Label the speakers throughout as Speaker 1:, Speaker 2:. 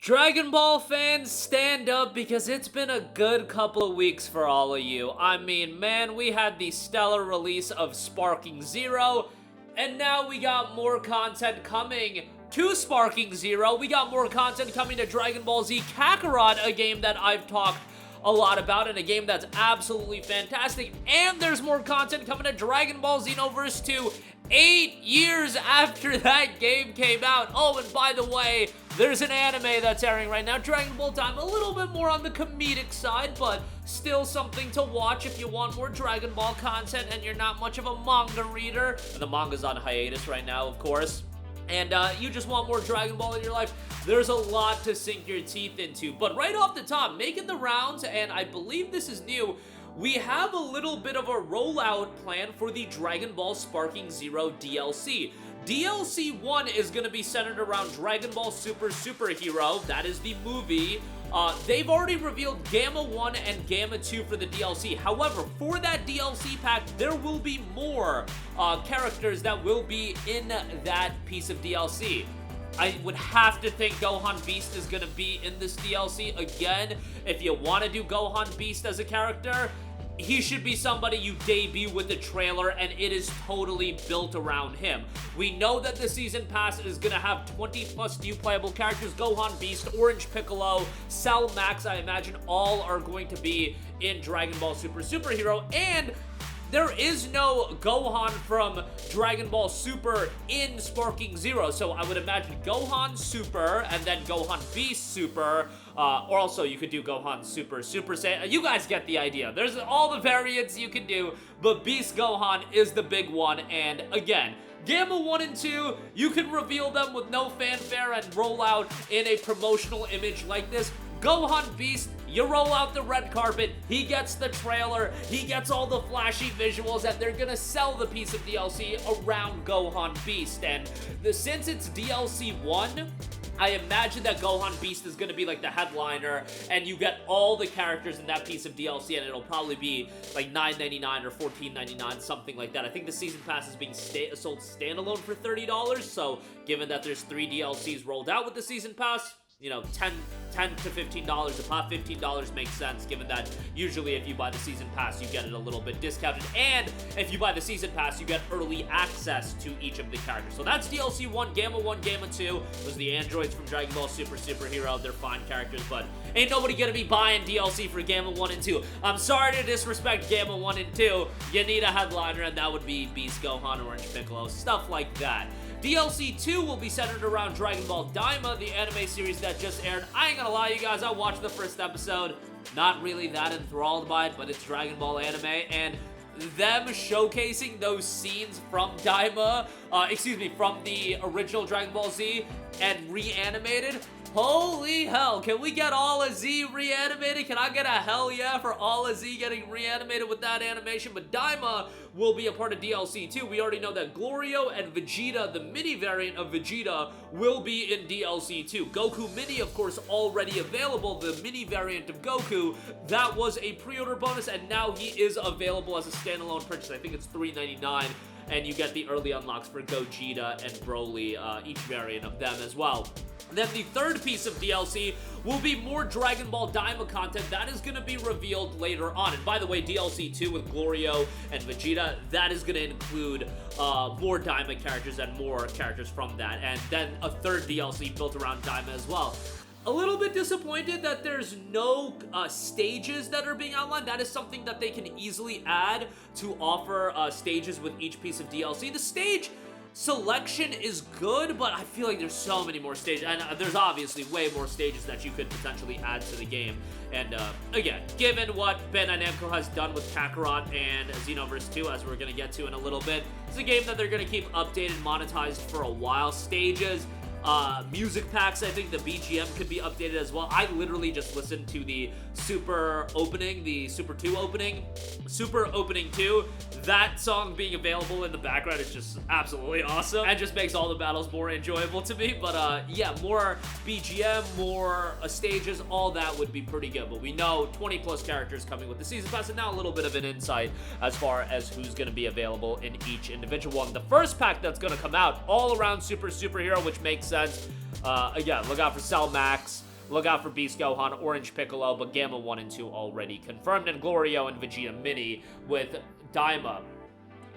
Speaker 1: Dragon Ball fans, stand up because it's been a good couple of weeks for all of you. I mean, man, we had the stellar release of Sparking Zero, and now we got more content coming to Sparking Zero. We got more content coming to Dragon Ball Z Kakarot, a game that I've talked a lot about, and a game that's absolutely fantastic. And there's more content coming to Dragon Ball Xenoverse 2, 8 years after that game came out. Oh, and by the way, there's an anime that's airing right now, Dragon Ball Daima, a little bit more on the comedic side, but still something to watch if you want more Dragon Ball content and you're not much of a manga reader. And the manga's on hiatus right now, of course. And you just want more Dragon Ball in your life, there's a lot to sink your teeth into. But right off the top, making the rounds, and I believe this is new, we have a little bit of a rollout plan for the Dragon Ball Sparking Zero DLC. DLC 1 is going to be centered around Dragon Ball Super Superhero. That is the movie. They've already revealed Gamma 1 and Gamma 2 for the DLC. However, for that DLC pack, there will be more characters that will be in that piece of DLC. I would have to think Gohan Beast is going to be in this DLC. Again, if you want to do Gohan Beast as a character, he should be somebody you debut with the trailer, and it is totally built around him. We know that the Season Pass is going to have 20 plus new playable characters. Gohan Beast, Orange Piccolo, Cell Max, I imagine all are going to be in Dragon Ball Super Superhero, and there is no Gohan from Dragon Ball Super in Sparking Zero, so I would imagine Gohan Super and then Gohan Beast Super, or also you could do Gohan Super Saiyan. You guys get the idea. There's all the variants you can do, but Beast Gohan is the big one, and again, Gamma 1 and 2, you can reveal them with no fanfare and roll out in a promotional image like this. Gohan Beast, you roll out the red carpet, he gets the trailer, he gets all the flashy visuals, and they're gonna sell the piece of DLC around Gohan Beast. And since it's DLC 1, I imagine that Gohan Beast is going to be like the headliner, and you get all the characters in that piece of DLC, and it'll probably be like $9.99 or $14.99, something like that. I think the Season Pass is being sold standalone for $30, so given that there's 3 DLCs rolled out with the Season Pass, you know, $10 to $15 a pop. $15 makes sense, given that usually if you buy the Season Pass, you get it a little bit discounted, and if you buy the Season Pass, you get early access to each of the characters. So that's DLC 1, Gamma 2, was the androids from Dragon Ball Super Superhero. They're fine characters, but ain't nobody gonna be buying DLC for Gamma 1 and 2. I'm sorry to disrespect Gamma 1 and 2. You need a headliner, and that would be Beast Gohan, Orange Piccolo, stuff like that. DLC 2 will be centered around Dragon Ball Daima, the anime series that just aired. I ain't gonna lie, you guys, I watched the first episode. Not really that enthralled by it, but it's Dragon Ball anime, and them showcasing those scenes from Daima, from the original Dragon Ball Z and reanimated. Holy hell, can we get All of Z reanimated? Can I get a hell yeah for All of Z getting reanimated with that animation? But Daima will be a part of DLC 2. We already know that Glorio and Vegeta, the mini variant of Vegeta, will be in DLC 2. Goku Mini, of course, already available. The mini variant of Goku, that was a pre-order bonus, and now he is available as a standalone purchase. I think it's $3.99. And you get the early unlocks for Gogeta and Broly, each variant of them as well. And then the third piece of DLC will be more Dragon Ball Daima content. That is going to be revealed later on. And by the way, DLC 2 with Glorio and Vegeta, that is going to include more Daima characters and more characters from that. And then a third DLC built around Daima as well. A little bit disappointed that there's no stages that are being outlined. That is something that they can easily add to offer stages with each piece of DLC. The stage selection is good, but I feel like there's so many more stages, and there's obviously way more stages that you could potentially add to the game. And again, given what Bandai Namco has done with Kakarot and Xenoverse 2, as we're going to get to in a little bit, it's a game that they're going to keep updated, monetized for a while. Stages, music packs, I think the BGM could be updated as well. I literally just listened to the Super opening, the Super 2 opening, Super Opening 2. That song being available in the background is just absolutely awesome and just makes all the battles more enjoyable to me. But yeah, more BGM, more stages, all that would be pretty good. But we know 20 plus characters coming with the Season Pass, and now a little bit of an insight as far as who's going to be available in each individual one. The first pack that's going to come out all around Super Superhero, which makes sense. Again, look out for Cell Max, Look out for Beast Gohan, Orange Piccolo, but Gamma 1 and 2 already confirmed, and Glorio and Vegeta Mini with Daima.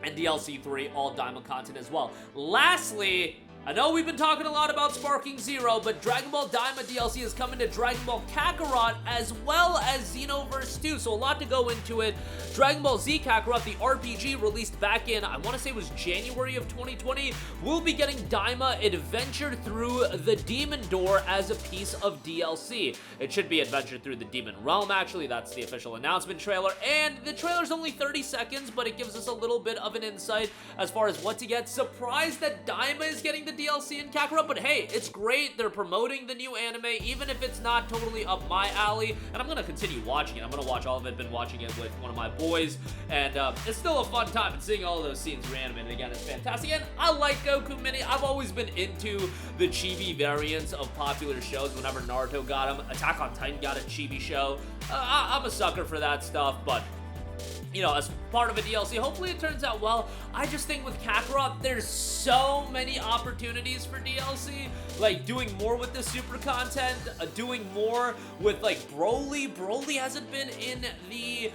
Speaker 1: And DLC 3, all Daima content as well. Lastly, I know we've been talking a lot about Sparking Zero, but Dragon Ball Daima DLC is coming to Dragon Ball Kakarot as well as Xenoverse 2, so a lot to go into it. Dragon Ball Z Kakarot, the RPG released back in, I want to say it was January of 2020, will be getting Daima Adventure Through the Demon Door as a piece of DLC. It should be Adventure Through the Demon Realm, actually. That's the official announcement trailer, and the trailer's only 30 seconds, but it gives us a little bit of an insight as far as what to get. Surprised that Daima is getting the DLC in Kakarot, but hey, it's great. They're promoting the new anime, even if it's not totally up my alley, and I'm gonna continue watching it. I'm gonna watch all of it. Been watching it with one of my boys, and it's still a fun time, and seeing all those scenes reanimated again is fantastic. And I like Goku Mini. I've always been into the chibi variants of popular shows. Whenever Naruto got them, Attack on Titan got a chibi show. I'm a sucker for that stuff, but you know, as part of a DLC, hopefully it turns out well. I just think with Kakarot, there's so many opportunities for DLC, like doing more with the super content, doing more with like Broly. Broly hasn't been in the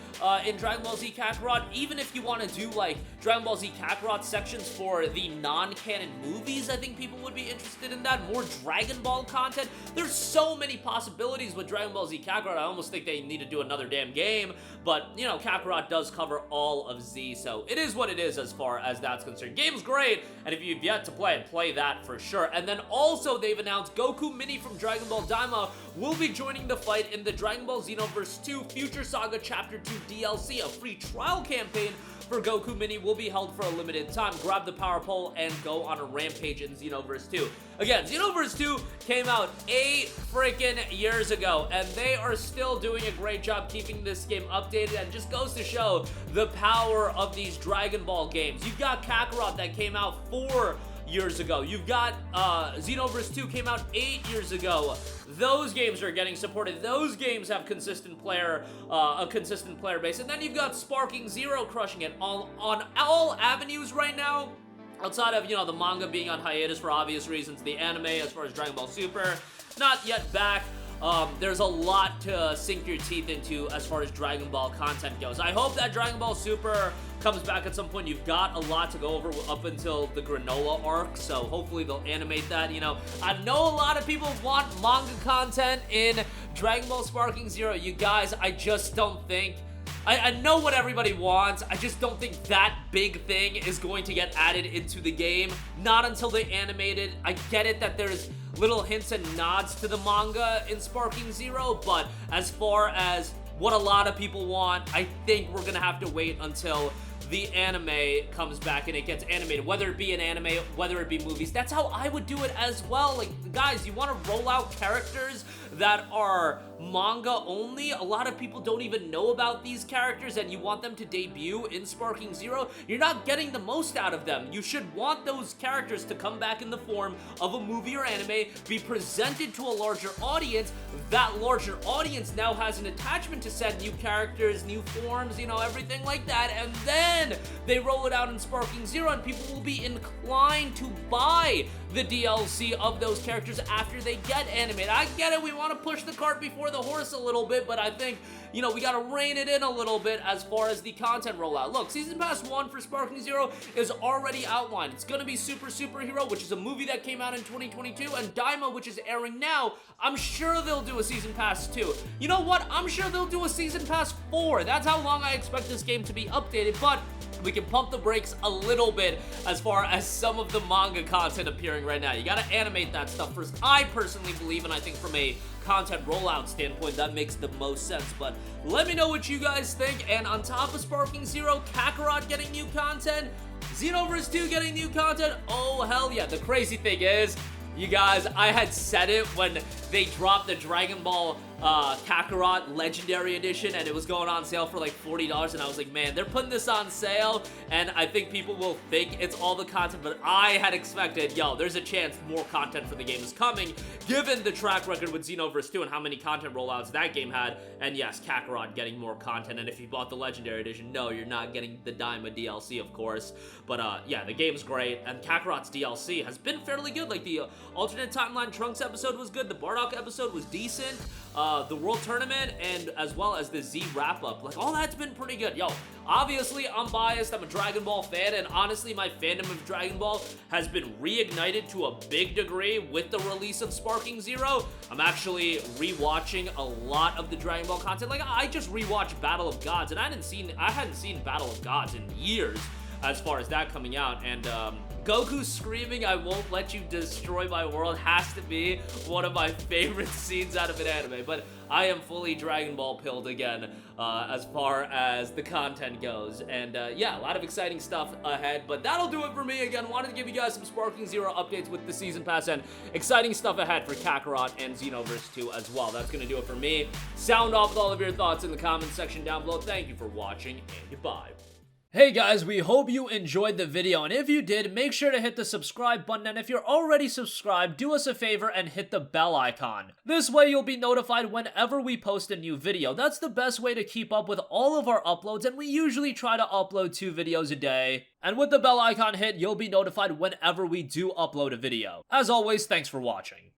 Speaker 1: in Dragon Ball Z Kakarot. Even if you want to do like Dragon Ball Z Kakarot sections for the non-canon movies, I think people would be interested in that. More Dragon Ball content. There's so many possibilities with Dragon Ball Z Kakarot. I almost think they need to do another damn game, but you know, Kakarot does cover all of Z, so it is what it is as far as that's concerned. Game's great, and if you've yet to play it, play that for sure. And then also they've announced Goku Mini from Dragon Ball Daima will be joining the fight in the Dragon Ball Xenoverse 2 Future Saga Chapter 2 DLC. A free trial campaign for Goku Mini will be held for a limited time. Grab the power pole and go on a rampage in Xenoverse 2. Again, Xenoverse 2 came out 8 freaking years ago, and they are still doing a great job keeping this game updated, and just goes to show the power of these Dragon Ball games. You've got Kakarot that came out 4 years ago. You've got Xenoverse 2 came out 8 years ago. Those games are getting supported. Those games have consistent player, a consistent player base. And then you've got Sparking Zero crushing it on all avenues right now. Outside of, you know, the manga being on hiatus for obvious reasons, the anime, as far as Dragon Ball Super, not yet back. There's a lot to sink your teeth into as far as Dragon Ball content goes. I hope that Dragon Ball Super comes back at some point. You've got a lot to go over up until the Granola arc, so hopefully they'll animate that. You know, I know a lot of people want manga content in Dragon Ball Sparking Zero. You guys, I just don't think... I know what everybody wants. I just don't think that big thing is going to get added into the game. Not until they animate it. I get it that there's little hints and nods to the manga in Sparking Zero, but as far as what a lot of people want, I think we're gonna have to wait until the anime comes back and it gets animated, whether it be an anime, whether it be movies. That's how I would do it as well. Like, guys, you want to roll out characters that are manga only? A lot of people don't even know about these characters, and you want them to debut in Sparking Zero. You're not getting the most out of them. You should want those characters to come back in the form of a movie or anime, be presented to a larger audience. That larger audience now has an attachment to said new characters, new forms, you know, everything like that, and then they roll it out in Sparking Zero, and people will be inclined to buy the DLC of those characters after they get animated. I get it, we want to push the cart before the horse a little bit, but I think, you know, we gotta rein it in a little bit as far as the content rollout. Look, Season Pass 1 for Sparking Zero is already outlined. It's gonna be Super Superhero, which is a movie that came out in 2022, and Daima, which is airing now. I'm sure they'll do a Season Pass 2. You know what? I'm sure they'll do a Season Pass 4. That's how long I expect this game to be updated, but we can pump the brakes a little bit as far as some of the manga content appearing right now. You gotta animate that stuff first. I personally believe, and I think from a content rollout standpoint, that makes the most sense. But let me know what you guys think. And on top of Sparking Zero, Kakarot getting new content, Xenoverse 2 getting new content, oh hell yeah. The crazy thing is, you guys, I had said it when they dropped the Dragon Ball Kakarot Legendary Edition, and it was going on sale for like $40, and I was like, man, they're putting this on sale, and I think people will think it's all the content, but I had expected, yo, there's a chance more content for the game is coming, given the track record with Xenoverse 2 and how many content rollouts that game had. And yes, Kakarot getting more content, and if you bought the Legendary Edition, no, you're not getting the Daima DLC, of course, but yeah, the game's great, and Kakarot's DLC has been fairly good. Like, the alternate timeline Trunks episode was good, the Bardock Ragnarok episode was decent. The World Tournament and as well as the Z wrap-up, like all that's been pretty good. Yo, obviously I'm biased, I'm a Dragon Ball fan, and honestly my fandom of Dragon Ball has been reignited to a big degree with the release of Sparking Zero. I'm actually rewatching a lot of the Dragon Ball content. Like I just rewatched Battle of Gods, and I hadn't seen Battle of Gods in years as far as that coming out, and Goku screaming, "I won't let you destroy my world," has to be one of my favorite scenes out of an anime. But I am fully Dragon Ball pilled again as far as the content goes. And yeah, a lot of exciting stuff ahead. But that'll do it for me. Again, wanted to give you guys some Sparking Zero updates with the Season Pass and exciting stuff ahead for Kakarot and Xenoverse 2 as well. That's going to do it for me. Sound off with all of your thoughts in the comments section down below. Thank you for watching, and goodbye. Hey guys, we hope you enjoyed the video, and if you did, make sure to hit the subscribe button, and if you're already subscribed, do us a favor and hit the bell icon. This way you'll be notified whenever we post a new video. That's the best way to keep up with all of our uploads, and we usually try to upload 2 videos a day. And with the bell icon hit, you'll be notified whenever we do upload a video. As always, thanks for watching.